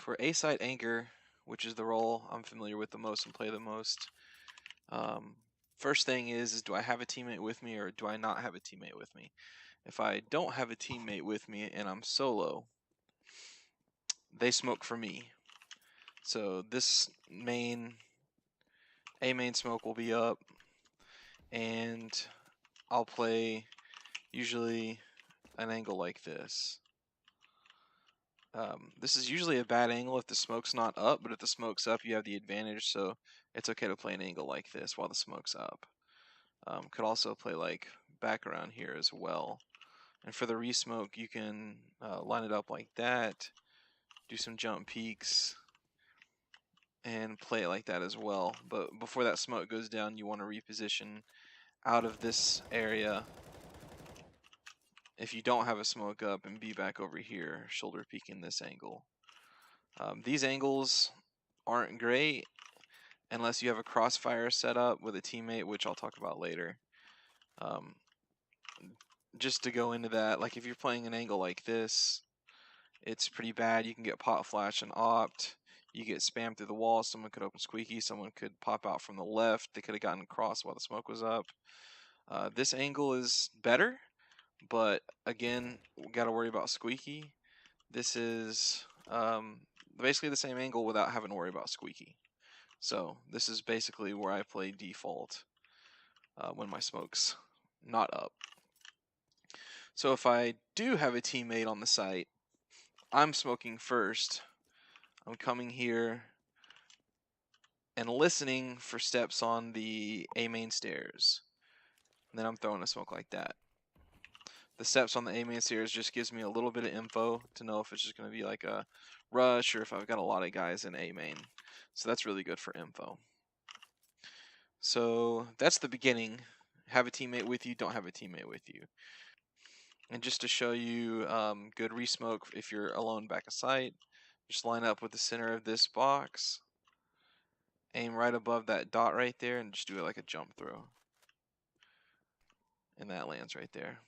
For A-side anchor, which is the role I'm familiar with the most and play the most, first thing is do I have a teammate with me or do I not have a teammate with me? If I don't have a teammate with me and I'm solo, they smoke for me. So this A main smoke will be up, and I'll play usually an angle like this. This is usually a bad angle if the smoke's not up, but if the smoke's up, you have the advantage, so it's okay to play an angle like this while the smoke's up. Could also play like back around here as well. And for the re-smoke, you can line it up like that, do some jump peaks, and play it like that as well. But before that smoke goes down, you want to reposition out of this area if you don't have a smoke up and be back over here, shoulder peeking this angle. These angles aren't great unless you have a crossfire set up with a teammate, which I'll talk about later. Just to go into that, like if you're playing an angle like this, it's pretty bad. You can get pot flash and opt. You get spammed through the wall. Someone could open squeaky. Someone could pop out from the left. They could have gotten across while the smoke was up. This angle is better, but again, we got to worry about squeaky. This is basically the same angle without having to worry about squeaky. So this is basically where I play default when my smoke's not up. So if I do have a teammate on the site, I'm smoking first. I'm coming here and listening for steps on the A main stairs. And then I'm throwing a smoke like that. The steps on the A main stairs just gives me a little bit of info to know if it's just going to be like a rush or if I've got a lot of guys in A main. So that's really good for info. So that's the beginning. Have a teammate with you, don't have a teammate with you. And just to show you good re-smoke if you're alone back of sight, just line up with the center of this box, aim right above that dot right there, and just do it like a jump throw. And that lands right there.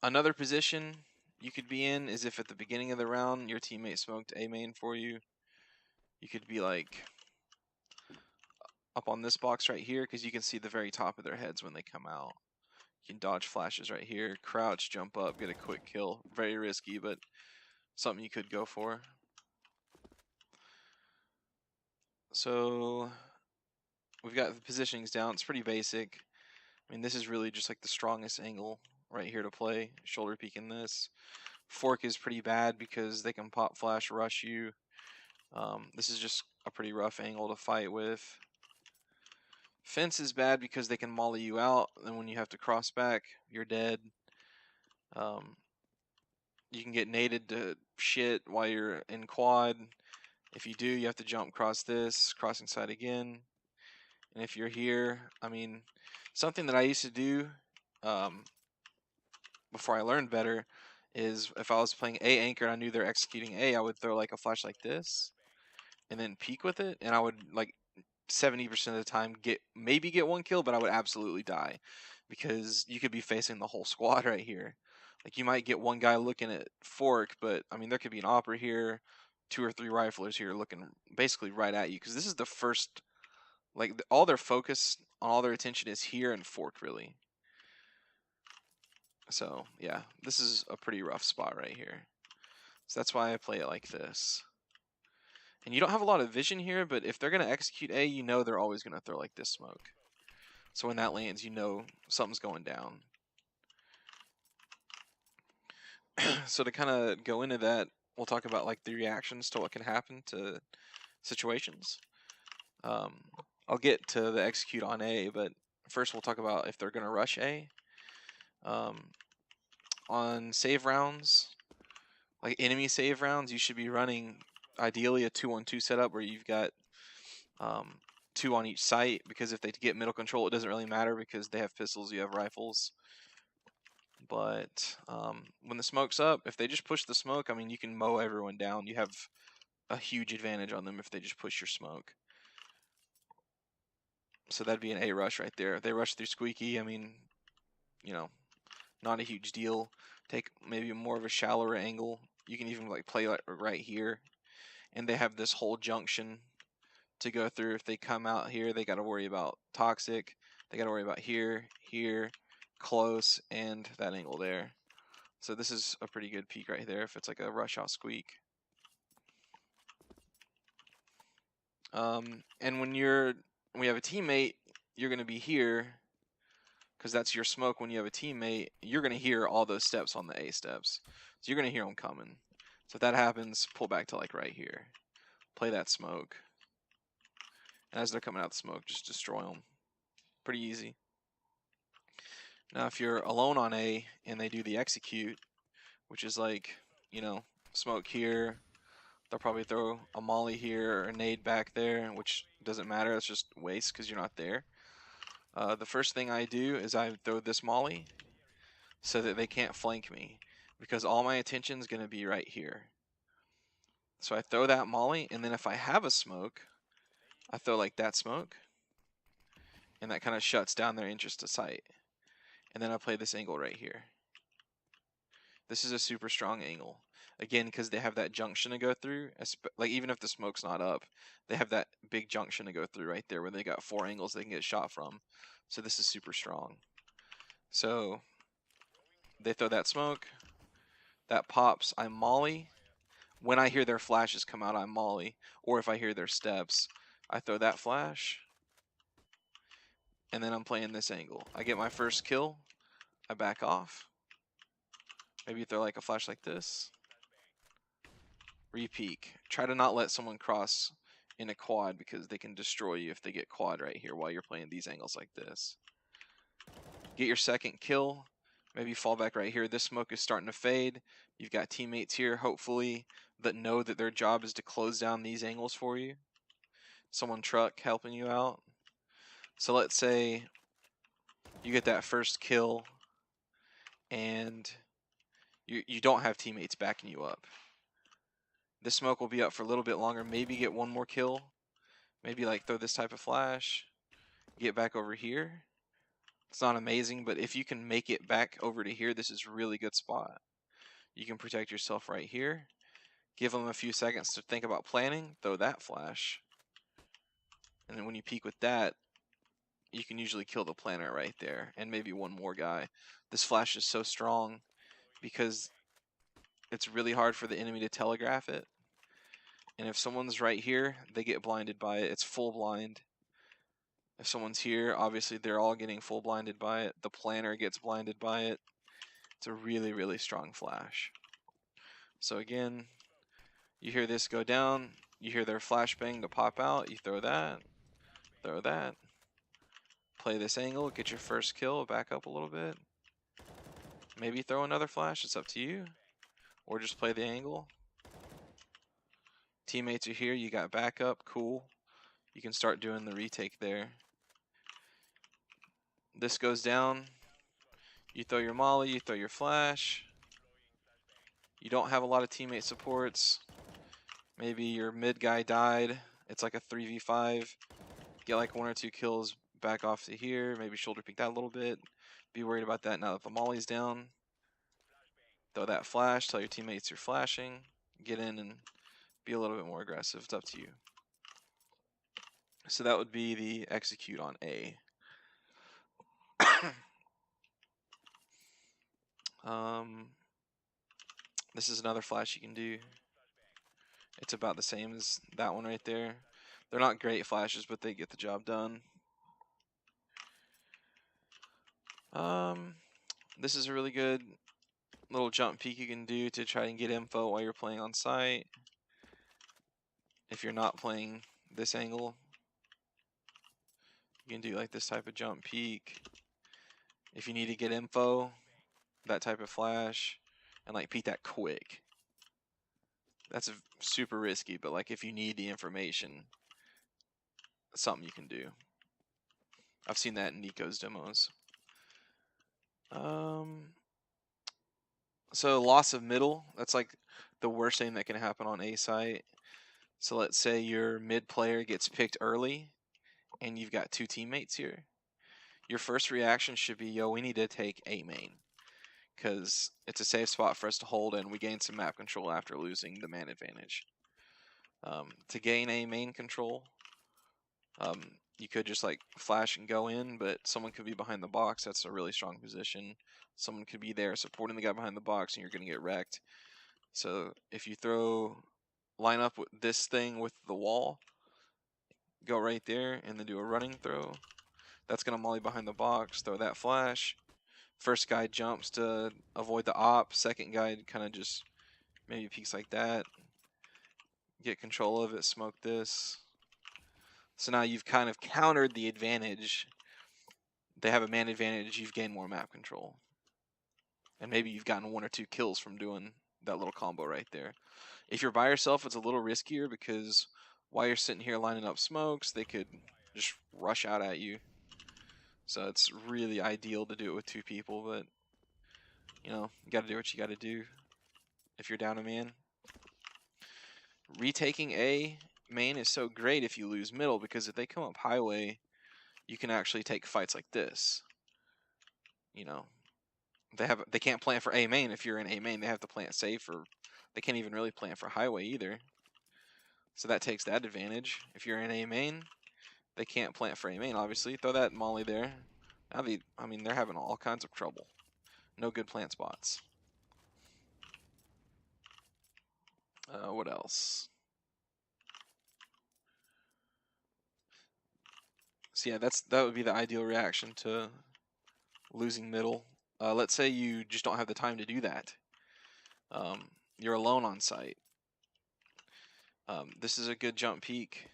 Another position you could be in is if at the beginning of the round your teammate smoked A main for you. You could be like up on this box right here because you can see the very top of their heads when they come out. You can dodge flashes right here, crouch, jump up, get a quick kill. Very risky, but something you could go for. So we've got the positionings down. It's pretty basic. I mean, this is really just like the strongest angle right here to play. Shoulder peek in this. Fork is pretty bad because they can pop flash, rush you. This is just a pretty rough angle to fight with. Fence is bad because they can molly you out, and when you have to cross back, you're dead. You can get naded to shit while you're in quad. If you do, you have to jump across this, crossing side again. And if you're here, I mean, something that I used to do before I learned better is if I was playing A anchor and I knew they're executing A, I would throw like a flash like this and then peek with it, and I would like 70% of the time maybe get one kill, but I would absolutely die because you could be facing the whole squad right here. Like you might get one guy looking at fork, but I mean there could be an opera here, 2 or 3 riflers here looking basically right at you because this is the first, like all their focus on all their attention is here and fork really. So yeah, this is a pretty rough spot right here. So that's why I play it like this. And you don't have a lot of vision here, but if they're going to execute A, you know they're always going to throw like this smoke. So when that lands, you know something's going down. So to kind of go into that, we'll talk about like the reactions to what can happen to situations. I'll get to the execute on A, but first we'll talk about if they're going to rush A. On save rounds, like enemy save rounds, you should be running ideally a 2-on-2 setup where you've got 2 on each site, because if they get middle control, it doesn't really matter because they have pistols, you have rifles. But when the smoke's up, if they just push the smoke, I mean, you can mow everyone down. You have a huge advantage on them if they just push your smoke. So that'd be an A rush right there. If they rush through squeaky, I mean, you know, not a huge deal. Take maybe more of a shallower angle. You can even like play like right here, and they have this whole junction to go through. If they come out here, they got to worry about toxic. They got to worry about here, here, close, and that angle there. So this is a pretty good peek right there if it's like a rush out squeak. And when we have a teammate, you're going to be here because that's your smoke. When you have a teammate, you're going to hear all those steps on the A steps. So you're going to hear them coming. So if that happens, pull back to like right here. Play that smoke. And as they're coming out the smoke, just destroy them. Pretty easy. Now if you're alone on A and they do the execute, which is like, you know, smoke here, they'll probably throw a molly here or a nade back there, which doesn't matter. It's just waste because you're not there. The first thing I do is I throw this molly so that they can't flank me, because all my attention is going to be right here. So I throw that molly, and then if I have a smoke, I throw like that smoke, and that kind of shuts down their interest to sight. And then I play this angle right here. This is a super strong angle. Again, because they have that junction to go through, like even if the smoke's not up, they have that big junction to go through right there where they got 4 angles they can get shot from. So this is super strong. So they throw that smoke, that pops, I molly. When I hear their flashes come out, I molly. Or if I hear their steps, I throw that flash, and then I'm playing this angle. I get my first kill, I back off. Maybe throw like a flash like this. Re-peek. Try to not let someone cross in a quad because they can destroy you if they get quad right here while you're playing these angles like this. Get your second kill. Maybe fall back right here. This smoke is starting to fade. You've got teammates here, hopefully, that know that their job is to close down these angles for you. Someone truck helping you out. So let's say you get that first kill and you don't have teammates backing you up. This smoke will be up for a little bit longer. Maybe get one more kill. Maybe like throw this type of flash. Get back over here. It's not amazing, but if you can make it back over to here, this is a really good spot. You can protect yourself right here. Give them a few seconds to think about planning. Throw that flash. And then when you peek with that, you can usually kill the planner right there. And maybe one more guy. This flash is so strong because it's really hard for the enemy to telegraph it. And if someone's right here, they get blinded by it. It's full blind. If someone's here, obviously they're all getting full blinded by it. The planner gets blinded by it. It's a really, really strong flash. So again, you hear this go down. You hear their flashbang to pop out. You throw that. Throw that. Play this angle. Get your first kill. Back up a little bit. Maybe throw another flash. It's up to you. Or just play the angle. Teammates are here. You got backup. Cool. You can start doing the retake there. This goes down. You throw your molly. You throw your flash. You don't have a lot of teammate supports. Maybe your mid guy died. It's like a 3v5. Get like 1 or 2 kills. Back off to here. Maybe shoulder peek that a little bit. Be worried about that now that the molly's down. Throw that flash. Tell your teammates you're flashing. Get in and be a little bit more aggressive. It's up to you. So that would be the execute on A. This is another flash you can do. It's about the same as that one right there. They're not great flashes, but they get the job done. This is a really good little jump peek you can do to try and get info while you're playing on site. If you're not playing this angle, you can do like this type of jump peek. If you need to get info, that type of flash, and like peek that quick. That's super risky, but like if you need the information, that's something you can do. I've seen that in Nico's demos. So loss of middle, that's like the worst thing that can happen on A site. So let's say your mid player gets picked early and you've got 2 teammates here. Your first reaction should be, yo, we need to take A main. because it's a safe spot for us to hold, and we gain some map control after losing the man advantage. To gain a main control, you could just like flash and go in, but someone could be behind the box. That's a really strong position. Someone could be there supporting the guy behind the box, and you're going to get wrecked. So if you line up with this thing with the wall, go right there, and then do a running throw. That's going to molly behind the box, throw that flash. First guy jumps to avoid the op. Second guy kind of just maybe peeks like that. Get control of it, smoke this. So now you've kind of countered the advantage. They have a man advantage, you've gained more map control. And maybe you've gotten 1 or 2 kills from doing that little combo right there. If you're by yourself, it's a little riskier because while you're sitting here lining up smokes, they could just rush out at you. So it's really ideal to do it with 2 people, but you know, you gotta do what you gotta do if you're down a man. Retaking A main is so great if you lose middle, because if they come up highway, you can actually take fights like this. You know, they can't plant for A main. If you're in A main, they have to plant safe, or they can't even really plant for highway either. So that takes that advantage. If you're in A main, they can't plant for A main, obviously. Throw that molly there. Now they're having all kinds of trouble. No good plant spots. What else? So yeah, that would be the ideal reaction to losing middle. Let's say you just don't have the time to do that. You're alone on site. This is a good jump peek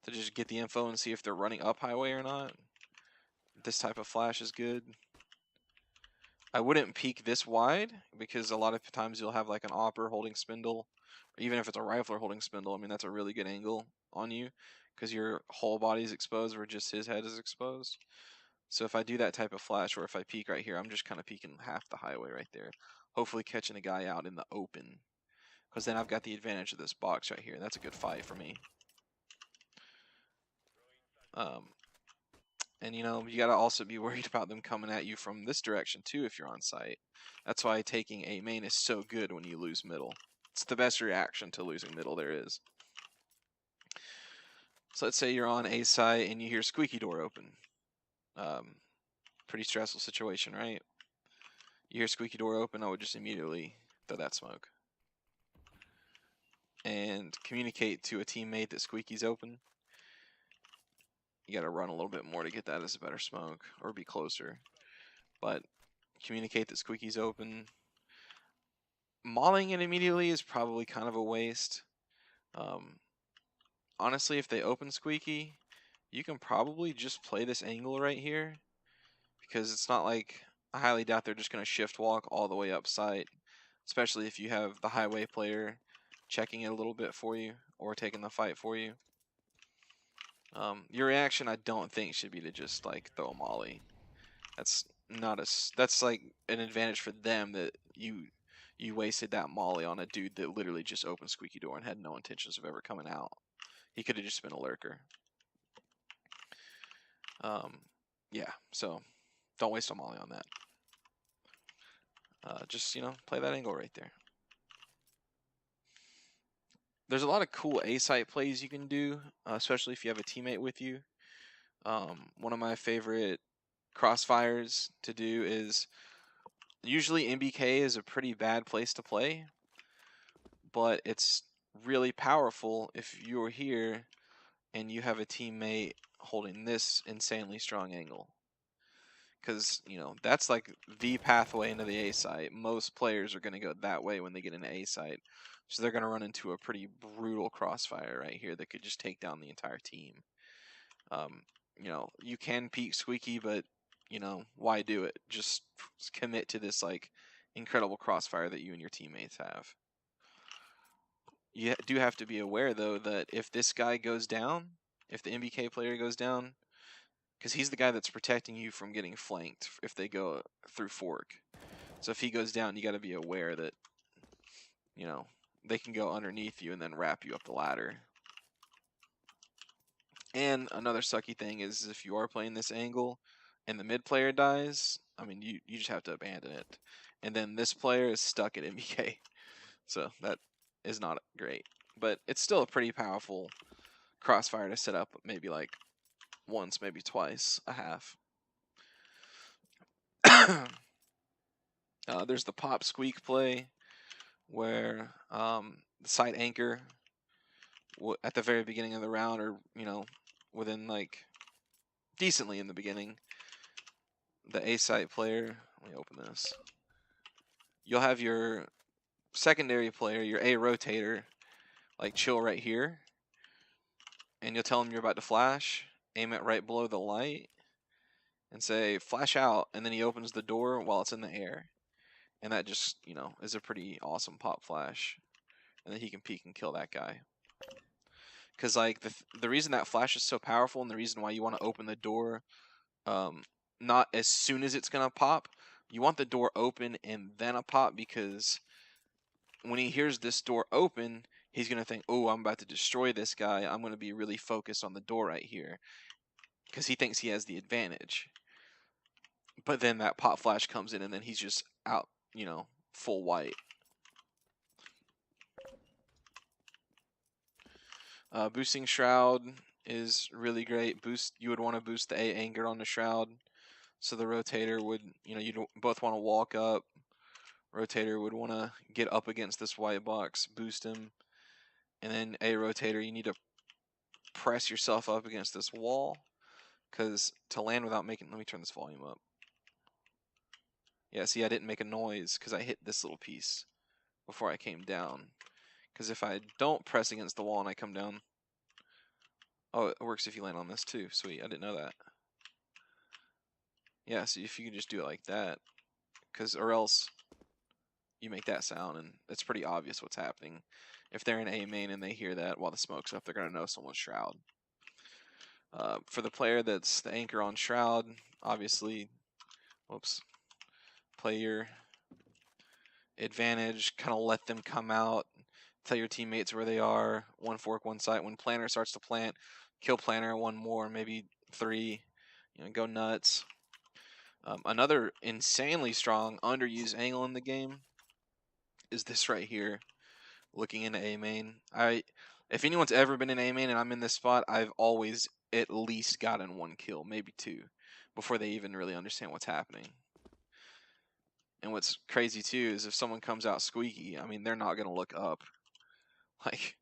to just get the info and see if they're running up highway or not. This type of flash is good. I wouldn't peek this wide because a lot of times you'll have like an opper holding spindle, or even if it's a rifler holding spindle. I mean, that's a really good angle on you because your whole body is exposed where just his head is exposed. So if I do that type of flash, or if I peek right here, I'm just kind of peeking half the highway right there, hopefully catching a guy out in the open, because then I've got the advantage of this box right here. That's a good fight for me. And you know, you got to also be worried about them coming at you from this direction too if you're on site. That's why taking A main is so good when you lose middle. It's the best reaction to losing middle there is. So let's say you're on A site and you hear squeaky door open. Pretty stressful situation, right? You hear squeaky door open, I would just immediately throw that smoke. And communicate to a teammate that squeaky's open. You gotta run a little bit more to get that as a better smoke, or be closer. But communicate that squeaky's open. Mauling it immediately is probably kind of a waste. Honestly, if they open squeaky, you can probably just play this angle right here, because it's not like, I highly doubt they're just going to shift walk all the way up site, especially if you have the highway player checking it a little bit for you or taking the fight for you. Your reaction, I don't think, should be to just like throw a molly. That's like an advantage for them, that you wasted that molly on a dude that literally just opened squeaky door and had no intentions of ever coming out. He could have just been a lurker. Yeah, so don't waste a molly on that. Just, you know, play that angle right there. There's a lot of cool A-site plays you can do, especially if you have a teammate with you. One of my favorite crossfires to do is, usually MBK is a pretty bad place to play, but it's really powerful if you're here and you have a teammate holding this insanely strong angle. Because, you know, that's like the pathway into the A site. Most players are going to go that way when they get into A site. So they're going to run into a pretty brutal crossfire right here that could just take down the entire team. You know, you can peek squeaky, but, you know, why do it? Just commit to this, like, incredible crossfire that you and your teammates have. You do have to be aware, though, that if this guy goes down, if the MBK player goes down, because he's the guy that's protecting you from getting flanked if they go through fork. So if he goes down, you got to be aware that, you know, they can go underneath you and then wrap you up the ladder. And another sucky thing is, if you are playing this angle, and the mid player dies, I mean, you just have to abandon it. And then this player is stuck at MBK. So that is not great. But it's still a pretty powerful Crossfire to set up maybe like once, maybe twice, a half. There's the pop squeak play where the side anchor at the very beginning of the round, or within like decently in the beginning, the A site player, let me open this, you'll have your secondary player, your A rotator, like chill right here, and you'll tell him you're about to flash, aim it right below the light, and say flash out, and then he opens the door while it's in the air, and that just is a pretty awesome pop flash, and then he can peek and kill that guy. Because like the reason that flash is so powerful, and the reason why you want to open the door not as soon as it's gonna pop, you want the door open and then a pop, because when he hears this door open, he's gonna think, oh, I'm about to destroy this guy, I'm gonna be really focused on the door right here, because he thinks he has the advantage. But then that pop flash comes in, and then he's just out, full white. Boosting Shroud is really great. You would want to boost the A anchor on the Shroud, so the rotator would, you'd both want to walk up. Rotator would want to get up against this white box, boost him, and then A rotator, you need to press yourself up against this wall, because to land without making, let me turn this volume up. Yeah, see, I didn't make a noise because I hit this little piece before I came down. Because if I don't press against the wall and I come down, oh, it works if you land on this too. Sweet, I didn't know that. Yeah, so if you could just do it like that, or else you make that sound, and it's pretty obvious what's happening. If they're in A main and they hear that while the smoke's up, they're going to know someone's Shroud. For the player that's the anchor on Shroud, obviously, play your advantage, kind of let them come out, tell your teammates where they are, one fork, one site. When planner starts to plant, kill planner, one more, maybe three, go nuts. Another insanely strong, underused angle in the game is this right here, looking into A main. If anyone's ever been in A main and I'm in this spot, I've always at least gotten one kill, maybe two, before they even really understand what's happening. And what's crazy too is if someone comes out squeaky, I mean, they're not gonna look up. Like,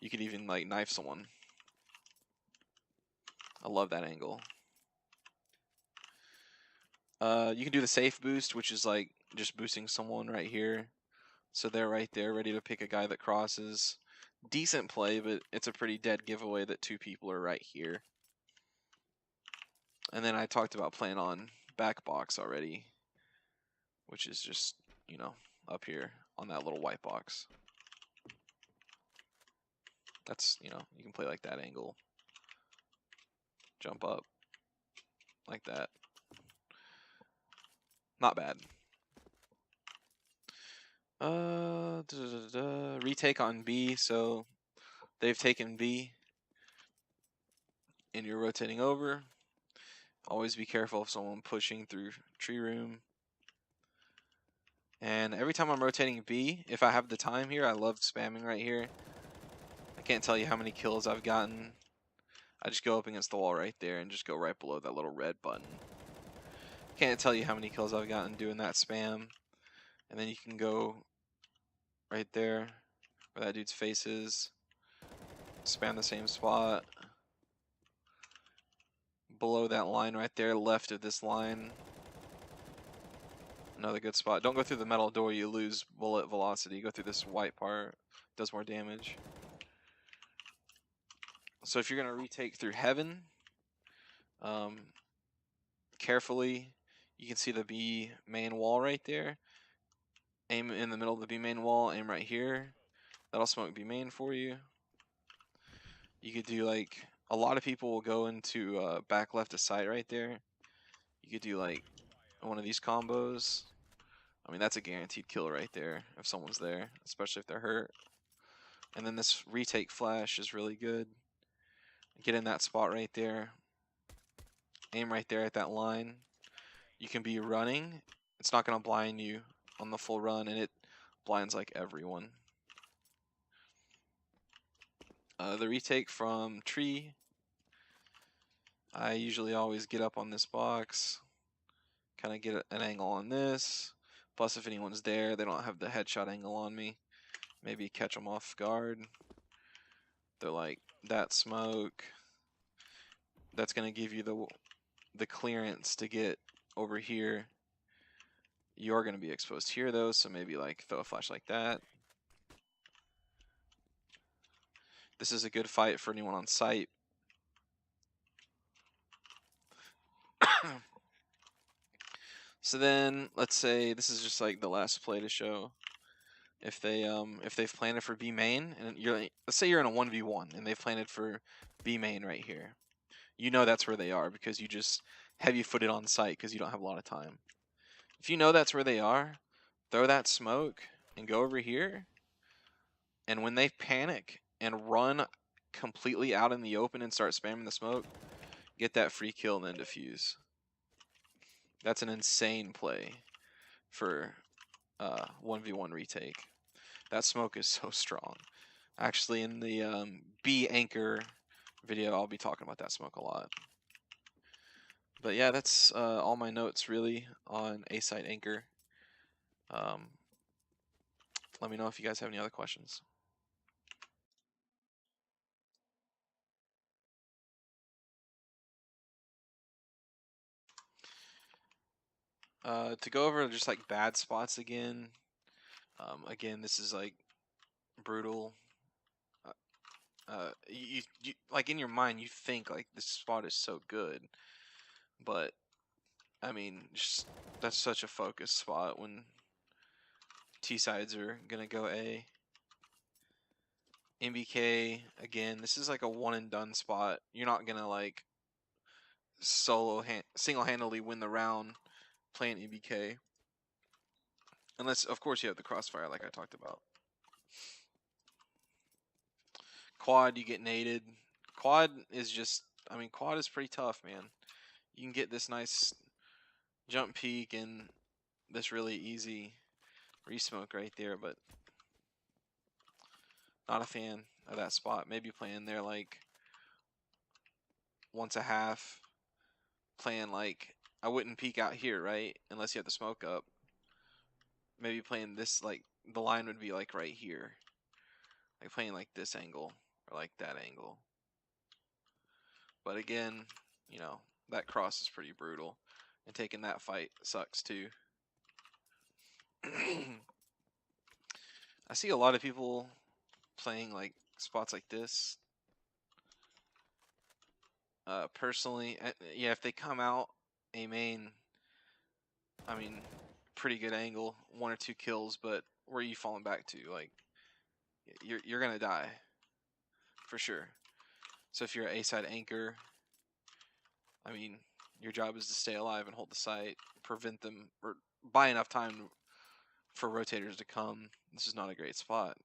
you could even like knife someone. I love that angle. You can do the safe boost, which is like just boosting someone right here. So they're right there ready to pick a guy that crosses. Decent play, but it's a pretty dead giveaway that two people are right here. And then I talked about playing on back box already, which is just, up here on that little white box. That's, you can play like that angle. Jump up like that. Not bad. Retake on B, so they've taken B and you're rotating over. Always be careful of someone pushing through tree room. And every time I'm rotating B, if I have the time here, I love spamming right here. I can't tell you how many kills I've gotten. I just go up against the wall right there and just go right below that little red button. Can't tell you how many kills I've gotten doing that spam. And then you can go right there where that dude's face is. Spam the same spot. Below that line right there, left of this line. Another good spot. Don't go through the metal door, you lose bullet velocity. Go through this white part, does more damage. So if you're gonna retake through heaven, carefully, you can see the B main wall right there. Aim in the middle of the B main wall, aim right here. That'll smoke B main for you. You could do like, a lot of people will go into back left of sight right there. You could do like one of these combos. I mean, that's a guaranteed kill right there if someone's there, especially if they're hurt. And then this retake flash is really good. Get in that spot right there. aim right there at that line. You can be running. It's not going to blind you on the full run, and it blinds like everyone. The retake from tree. I usually always get up on this box, kind of get an angle on this. Plus, if anyone's there, they don't have the headshot angle on me. Maybe catch them off guard. They're like, that smoke. That's going to give you the clearance to get over here. You're going to be exposed here, though, so maybe like throw a flash like that. This is a good fight for anyone on site. So then, let's say this is just like the last play to show. If they've planted for B main, and let's say you're in a 1v1 and they've planted for B main right here. You know that's where they are because you just heavy-footed on site because you don't have a lot of time. If you know that's where they are, throw that smoke and go over here. And when they panic and run completely out in the open and start spamming the smoke, get that free kill and then defuse. That's an insane play for 1v1 retake. That smoke is so strong. Actually, in the B anchor video, I'll be talking about that smoke a lot. But yeah, that's all my notes really on A site anchor. Let me know if you guys have any other questions. To go over just like bad spots again. Again, this is like brutal. You like in your mind you think like this spot is so good, but I mean just that's such a focus spot when T sides are gonna go A. MBK again. This is like a one and done spot. You're not gonna like single-handedly win the round playing MBK. Unless, of course, you have the Crossfire like I talked about. Quad, you get naded. Quad is just, I mean, quad is pretty tough, man. You can get this nice jump peak and this really easy resmoke right there, but not a fan of that spot. Maybe playing there like once a half. Playing like, I wouldn't peek out here, right? Unless you have the smoke up. Maybe playing this, like, the line would be like right here. Like playing like this angle or like that angle. But again, you know, that cross is pretty brutal. And taking that fight sucks too. I see a lot of people playing like spots like this. Personally, yeah, if they come out A main, I mean, pretty good angle, 1 or 2 kills, but where are you falling back to? Like, you're gonna die for sure. So if you're an A side anchor, I mean, your job is to stay alive and hold the site, prevent them, or buy enough time for rotators to come. This is not a great spot.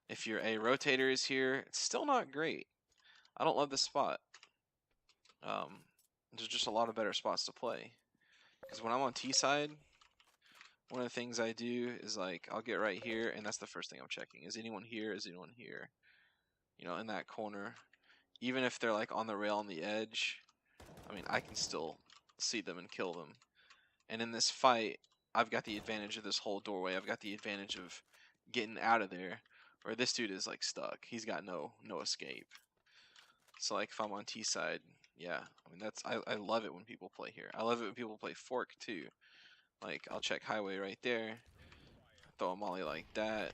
If your A rotator is here, it's still not great. I don't love this spot. There's just a lot of better spots to play. Because when I'm on T side, one of the things I do is like, I'll get right here, and that's the first thing I'm checking. Is anyone here? Is anyone here? You know, in that corner. Even if they're like on the rail on the edge, I mean, I can still see them and kill them. And in this fight, I've got the advantage of this whole doorway. I've got the advantage of getting out of there. Or this dude is like stuck. He's got no escape. So like if I'm on T side, yeah, I mean that's I love it when people play here. I love it when people play fork too. Like I'll check highway right there, throw a molly like that,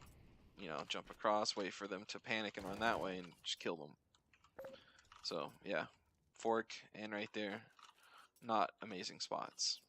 you know, jump across, wait for them to panic and run that way and just kill them. So yeah, fork and right there, not amazing spots.